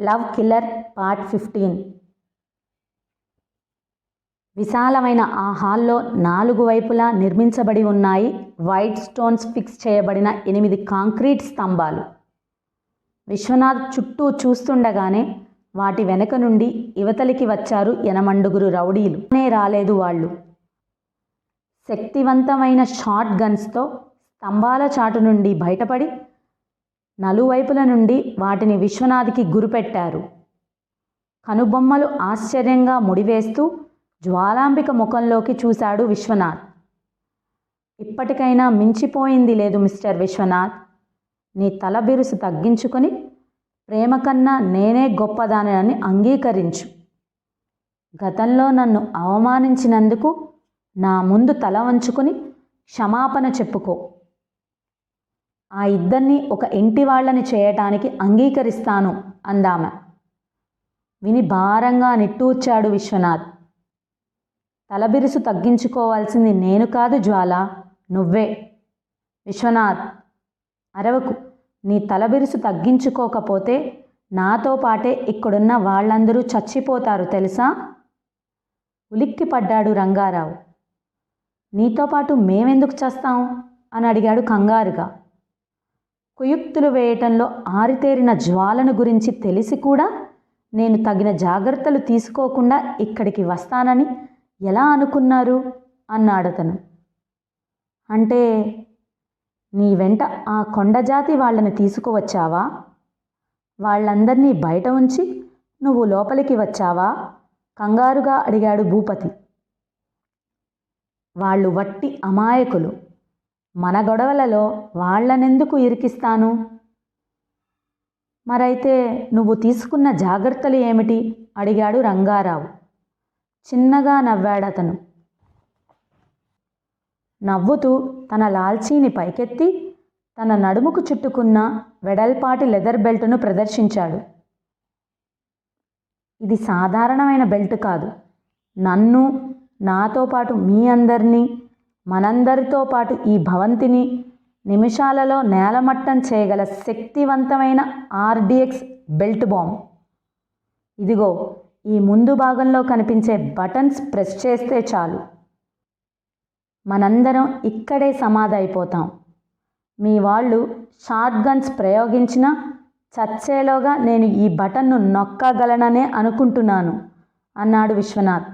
Love killer part 15. విశాలమైన ఆ హాల్లో 4 వైపులా నిర్మించబడి ఉన్నాయి వైట్ స్టోన్స్ ఫిక్స్ చేయబడిన 8 కాంక్రీట్ స్తంభాలు. విశ్వనాథ్ చుట్టూ చూస్తుండగానే వాటి వెనక నుండి ఇవతలికి వచ్చారు 8 రౌడీలు. రాలేదు వాళ్ళు. శక్తివంతమైన షాట్ గన్స్తో స్తంభాల చాటు నుండి బయటపడి నలువైపుల నుండి వాటిని విశ్వనాథ్కి గురిపెట్టారు. కనుబొమ్మలు ఆశ్చర్యంగా ముడివేస్తూ జ్వాలాంబిక ముఖంలోకి చూశాడు విశ్వనాథ్. ఇప్పటికైనా మించిపోయింది లేదు మిస్టర్ విశ్వనాథ్. నీ తల బిరుసు తగ్గించుకొని ప్రేమ కన్నా నేనే గొప్పదానని అంగీకరించు. గతంలో నన్ను అవమానించినందుకు నా ముందు తల వంచుకొని క్షమాపణ చెప్పుకో. ఆ ఇద్దరిని ఒక ఇంటి వాళ్ళని చేయటానికి అంగీకరిస్తాను అందామె. విని భారంగా నిట్టూర్చాడు విశ్వనాథ్. తలబిరుసు తగ్గించుకోవాల్సింది నేను కాదు జ్వాల, నువ్వే. విశ్వనాథ్ అరవకు. నీ తలబిరుసు తగ్గించుకోకపోతే నాతో పాటే ఇక్కడున్న వాళ్ళందరూ చచ్చిపోతారు తెలుసా? ఉలిక్కి పడ్డాడు రంగారావు. నీతో పాటు మేమెందుకు చేస్తాం అని అడిగాడు కంగారుగా. కుయుక్తులు వేయటంలో ఆరితేరిన జ్వాలను గురించి తెలిసి కూడా నేను తగిన జాగ్రత్తలు తీసుకోకుండా ఇక్కడికి వస్తానని ఎలా అనుకున్నారు అన్నాడతను. అంటే నీ వెంట ఆ కొండజాతి వాళ్ళని తీసుకువచ్చావా? వాళ్ళందరినీ బయట ఉంచి నువ్వు లోపలికి వచ్చావా? కంగారుగా అడిగాడు భూపతి. వాళ్ళు వట్టి అమాయకులు. మన గొడవలలో వాళ్ళనెందుకు ఇరికిస్తాను? మరైతే నువ్వు తీసుకున్న జాగ్రత్తలు ఏమిటి అడిగాడు రంగారావు. చిన్నగా నవ్వాడతను. నవ్వుతూ తన లాల్చీని పైకెత్తి తన నడుముకు చుట్టుకున్న వెడల్పాటి లెదర్ బెల్టును ప్రదర్శించాడు. ఇది సాధారణమైన బెల్ట్ కాదు. నన్ను, నాతో పాటు మీ అందరినీ, మనందరితో పాటు ఈ భవంతిని నిమిషాలలో నేలమట్టం చేయగల శక్తివంతమైన RDX బెల్ట్ బాంబ్. ఇదిగో ఈ ముందు భాగంలో కనిపించే బటన్స్ ప్రెస్ చేస్తే చాలు, మనందరం ఇక్కడే సమాధి అయిపోతాం. మీ వాళ్ళు షాట్ గన్స్ ప్రయోగించినా చచ్చేలోగా నేను ఈ బటన్ను నొక్కగలననే అనుకుంటున్నాను అన్నాడు విశ్వనాథ్.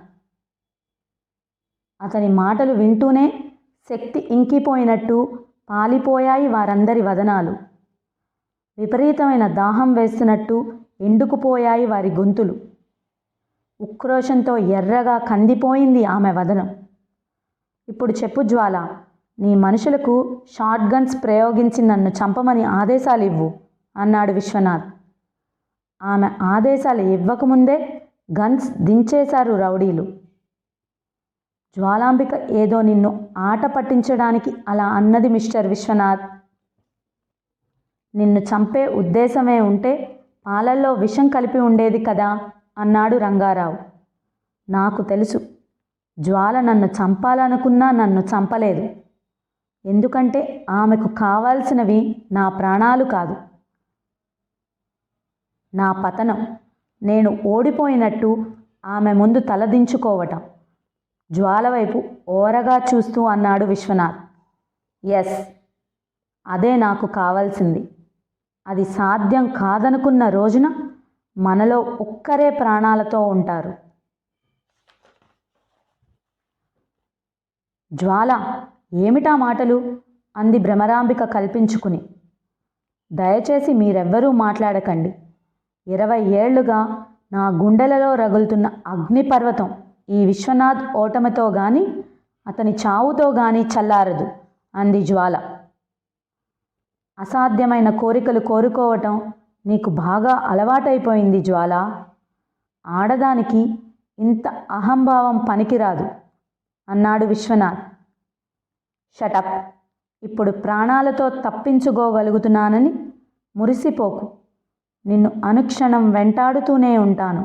అతని మాటలు వింటూనే శక్తి ఇంకిపోయినట్టు పాలిపోయాయి వారందరి వదనాలు. విపరీతమైన దాహం వేస్తున్నట్టు ఎండుకుపోయాయి వారి గొంతులు. ఉక్రోషంతో ఎర్రగా కందిపోయింది ఆమె వదనం. ఇప్పుడు చెప్పు జ్వాల, నీ మనుషులకు షాట్ గన్స్ ప్రయోగించి నన్ను చంపమని ఆదేశాలు ఇవ్వు అన్నాడు విశ్వనాథ్. ఆమె ఆదేశాలు ఇవ్వకముందే గన్స్ దించేశారు రౌడీలు. జ్వాలాంబిక ఏదో నిన్ను ఆట పట్టించడానికి అలా అన్నది మిస్టర్ విశ్వనాథ్. నిన్ను చంపే ఉద్దేశమే ఉంటే పాలల్లో విషం కలిపి ఉండేది కదా అన్నాడు రంగారావు. నాకు తెలుసు. జ్వాల నన్ను చంపాలనుకున్నా నన్ను చంపలేదు. ఎందుకంటే ఆమెకు కావాల్సినవి నా ప్రాణాలు కాదు, నా పతనం. నేను ఓడిపోయినట్టు ఆమె ముందు తలదించుకోవటం. జ్వాల వైపు ఓరగా చూస్తూ అన్నాడు విశ్వనాథ్. ఎస్, అదే నాకు కావాల్సింది. అది సాధ్యం కాదనుకున్న రోజున మనలో ఒక్కరే ప్రాణాలతో ఉంటారు. జ్వాల, ఏమిటా మాటలు అంది భ్రమరాంబిక కల్పించుకుని. దయచేసి మీరెవ్వరూ మాట్లాడకండి. 20 ఏళ్లుగా నా గుండెలలో రగులుతున్న అగ్నిపర్వతం ఈ విశ్వనాథ్ ఓటమితో గాని అతని చావుతో గాని చల్లారదు అంది జ్వాల. అసాధ్యమైన కోరికలు కోరుకోవటం నీకు బాగా అలవాటైపోయింది జ్వాల. ఆడదానికి ఇంత అహంభావం పనికిరాదు అన్నాడు విశ్వనాథ్. షటప్. ఇప్పుడు ప్రాణాలతో తప్పించుకోగలుగుతున్నానని మురిసిపోకు. నిన్ను అనుక్షణం వెంటాడుతూనే ఉంటాను.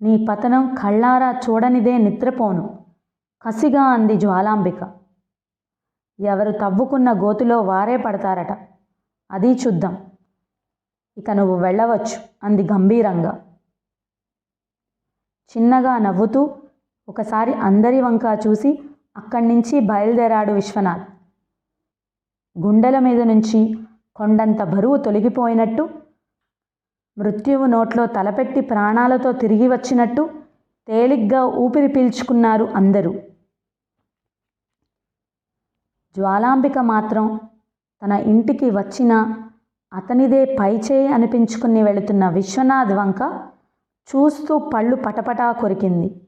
నీ పతనం కళ్ళారా చూడనిదే నిద్రపోను కసిగా అంది జ్వాలాంబిక. ఎవరు తవ్వుకున్న గోతులో వారే పడతారట, అది చూద్దాం. ఇక నువ్వు వెళ్ళవచ్చు అంది గంభీరంగా. చిన్నగా నవ్వుతూ ఒకసారి అందరి వంక చూసి అక్కడి నుంచి బయలుదేరాడు విశ్వనాథ్. గుండెల మీద నుంచి కొండంత బరువు తొలగిపోయినట్టు, మృత్యువు నోట్లో తలపెట్టి ప్రాణాలతో తిరిగి వచ్చినట్టు తేలిగ్గా ఊపిరి పీల్చుకున్నారు అందరూ. జ్వాలాంబిక మాత్రం తన ఇంటికి వచ్చిన అతనిదే పైచేయి అనిపించుకుని వెళుతున్న విశ్వనాథ్ వంక చూస్తూ పళ్ళు పటపటా కొరికింది.